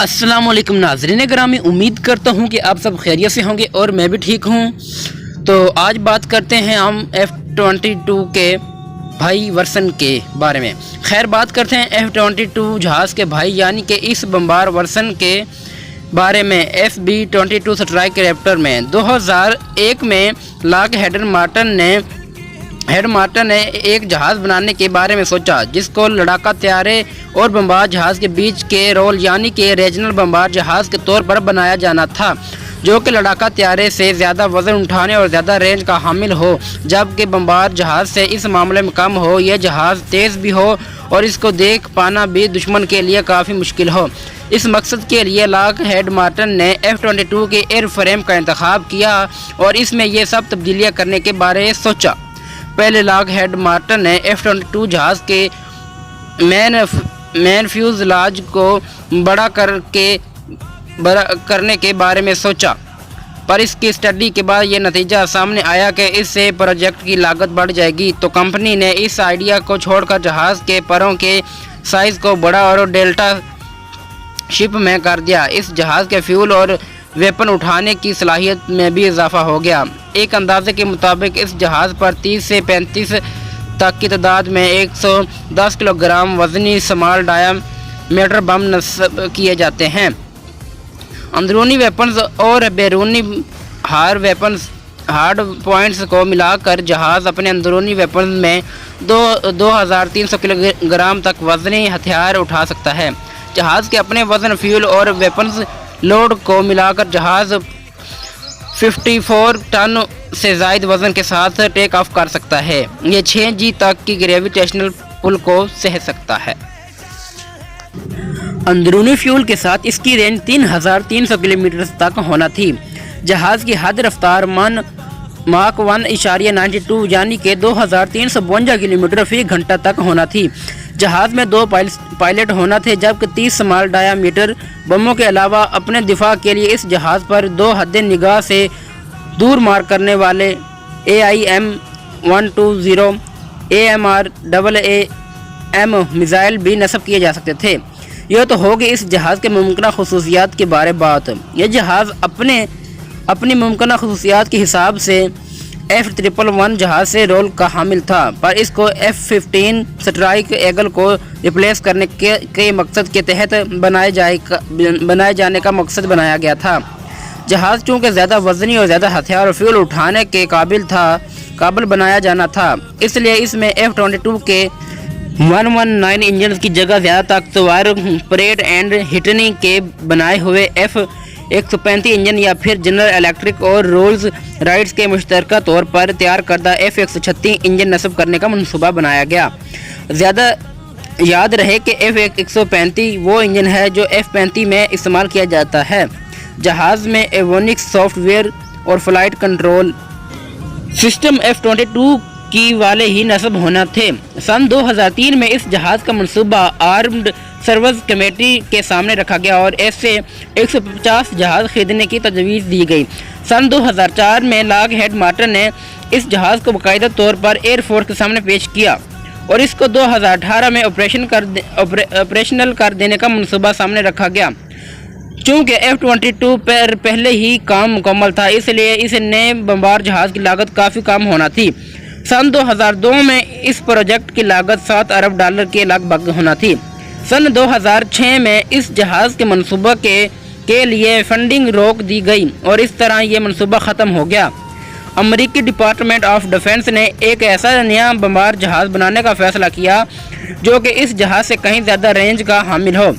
अस्सलाम वालेकुम नाज़रीन ग्रामी, उम्मीद करता हूँ कि आप सब खैरियत से होंगे और मैं भी ठीक हूँ। तो आज बात करते हैं हम F-22 के भाई वर्सन के बारे में। खैर, बात करते हैं F-22 जहाज़ के भाई यानी कि इस बम्बार वर्सन के बारे में। SB-22 स्ट्राइक रैप्टर में 2001 में लॉकहीड मार्टिन ने एक जहाज़ बनाने के बारे में सोचा जिसको लड़ाका तैयारे और बमबार जहाज़ के बीच के रोल यानी कि रीजनल बमबार जहाज़ के तौर पर बनाया जाना था, जो कि लड़ाका तैयारे से ज़्यादा वज़न उठाने और ज़्यादा रेंज का हामिल हो, जबकि बमबार जहाज़ से इस मामले में कम हो। यह जहाज़ तेज़ भी हो और इसको देख पाना भी दुश्मन के लिए काफ़ी मुश्किल हो। इस मकसद के लिए लॉकहीड मार्टिन ने F-22 के एयर फ्रेम का इंतखाब किया और इसमें ये सब तब्दीलियाँ करने के बारे में सोचा। पहले लॉकहीड मार्टिन ने F-22 जहाज़ के मैन फ्यूज़लाज को बड़ा करने के बारे में सोचा, पर इसकी स्टडी के बाद ये नतीजा सामने आया कि इससे प्रोजेक्ट की लागत बढ़ जाएगी। तो कंपनी ने इस आइडिया को छोड़कर जहाज़ के परों के साइज़ को बड़ा और डेल्टा शिप में कर दिया। इस जहाज़ के फ्यूल और वेपन उठाने की सलाहियत में भी इजाफा हो गया। एक अंदाजे के मुताबिक इस जहाज़ पर 30 से 35 तक की तादाद में 110 किलोग्राम वज़नी स्मॉल डायामीटर बम नस्ब किए जाते हैं। अंदरूनी वेपन्स और बैरूनी हार्ड पॉइंट्स को मिलाकर जहाज़ अपने अंदरूनी वेपन्स में 2300 किलोग्राम तक वज़नी हथियार उठा सकता है। जहाज़ के अपने वज़न, फ्यूल और वेपन्स लोड को मिलाकर जहाज़ 54 टन से ज़ायद वज़न के साथ टेक ऑफ कर सकता है। ये 6G तक की ग्रेविटेशनल पुल को सह सकता है। अंदरूनी फ्यूल के साथ इसकी रेंज 3300 किलोमीटर तक होना थी। जहाज़ की हद रफ्तार माक 1.92 यानी कि 2352 किलोमीटर फी घंटा तक होना थी। जहाज़ में 2 पायलट होना थे, जबकि 30 स्मॉल डायामीटर बमों के अलावा अपने दिफा के लिए इस जहाज़ पर 2 हद्दे निगाह से दूर मार करने वाले AIM-120 AMRAAM मिसाइल भी नस्ब किए जा सकते थे। यह तो होगी इस जहाज़ के मुमकिन खसूसियात के बारे बात। यह जहाज़ अपनी मुमकिन खसूसियात के हिसाब से F-111 जहाज़ से रोल का हामिल था, पर इसको F-15 स्ट्राइक ईगल को रिप्लेस करने के मकसद के तहत बनाए जाने का मकसद बनाया गया था। जहाज़ चूँकि ज़्यादा वज़नी और ज़्यादा हथियार और फ्यूल उठाने के काबिल बनाया जाना था, इसलिए इसमें F-22 के 119 इंजन की जगह ज़्यादा ताकतवर परेड एंड हिटनी के बनाए हुए F-135 इंजन या फिर जनरल इलेक्ट्रिक और रोल्स रॉयस के मुश्तरका तौर पर तैयार करदा F-136 इंजन नस्ब करने का मनसूबा बनाया गया। ज़्यादा याद रहे कि F-135 वो इंजन है जो F-35 में इस्तेमाल किया जाता है। जहाज़ में एवियोनिक्स सॉफ्टवेयर और फ्लाइट कंट्रोल सिस्टम F-22 की वाले ही नस्ब होना थे। सन 2003 में इस जहाज़ का मनसूबा आर्म्ड सर्विस कमेटी के सामने रखा गया और ऐसे 150 जहाज़ खरीदने की तजवीज़ दी गई। सन 2004 में लॉकहीड मार्टिन ने इस जहाज़ को बाकायदा तौर पर एयरफोर्स के सामने पेश किया और इसको 2018 में ऑपरेशनल कर देने का मनसूबा सामने रखा गया। चूँकि F-22 पर पहले ही काम मुकम्मल था, इसलिए इस नए बमबार जहाज़ की लागत काफ़ी कम होना थी। सन 2002 में इस प्रोजेक्ट की लागत $7 अरब के लगभग होना थी। सन 2006 में इस जहाज़ के मनसूबा के लिए फंडिंग रोक दी गई और इस तरह ये मनसूबा ख़त्म हो गया। अमेरिकी डिपार्टमेंट ऑफ डिफेंस ने एक ऐसा नया बमबार जहाज़ बनाने का फ़ैसला किया जो कि इस जहाज़ से कहीं ज़्यादा रेंज का हामिल हो।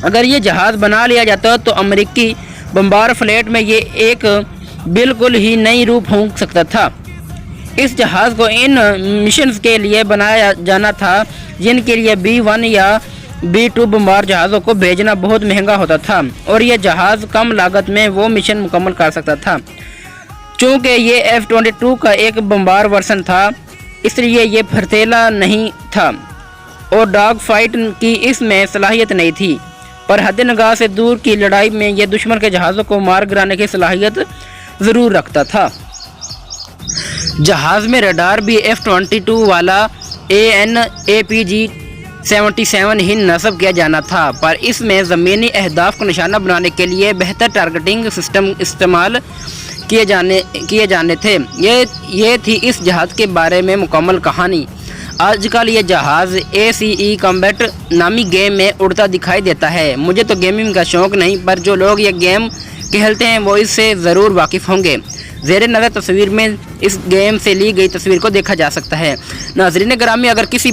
अगर ये जहाज़ बना लिया जाता तो अमेरिकी बमबार फ्लीट में ये एक बिल्कुल ही नई रूप हो सकता था। इस जहाज़ को इन मिशंस के लिए बनाया जाना था जिनके लिए B-1 या B-2 बमबार जहाज़ों को भेजना बहुत महंगा होता था और यह जहाज़ कम लागत में वो मिशन मुकम्मल कर सकता था। चूँकि ये F-22 का एक बमबार वर्सन था, इसलिए ये फरतेला नहीं था और डॉग फाइट की इसमें सलाहियत नहीं थी, पर हद निगाह से दूर की लड़ाई में यह दुश्मन के जहाज़ों को मार गिराने की सलाहियत ज़रूर रखता था। जहाज़ में रडार भी F-22 वाला ANAPG 77 ही नस्ब किया जाना था, पर इसमें ज़मीनी अहदाफ को निशाना बनाने के लिए बेहतर टारगेटिंग सिस्टम इस्तेमाल किए जाने थे। ये थी इस जहाज़ के बारे में मुकम्मल कहानी। आजकल ये जहाज़ ACE कॉम्बैट नामी गेम में उड़ता दिखाई देता है। मुझे तो गेमिंग का शौक़ नहीं, पर जो लोग ये गेम खेलते हैं वो इससे ज़रूर वाकिफ़ होंगे। ज़ेर नज़र तस्वीर में इस गेम से ली गई तस्वीर को देखा जा सकता है। नाज़रीन ग्रामी, अगर किसी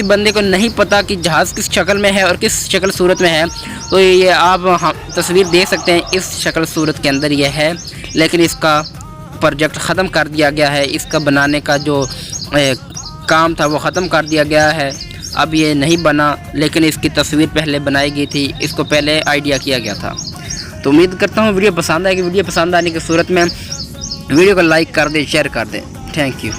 बंदे को नहीं पता कि जहाज़ किस शक्ल में है और किस शक्ल सूरत में है, तो ये आप तस्वीर देख सकते हैं। इस शक्ल सूरत के अंदर ये है, लेकिन इसका प्रोजेक्ट ख़त्म कर दिया गया है। इसका बनाने का जो काम था वो ख़त्म कर दिया गया है। अब ये नहीं बना, लेकिन इसकी तस्वीर पहले बनाई गई थी, इसको पहले आइडिया किया गया था। तो उम्मीद करता हूँ वीडियो पसंद आएगी। वीडियो पसंद आने की सूरत में वीडियो को लाइक कर दें, शेयर कर दें। Thank you.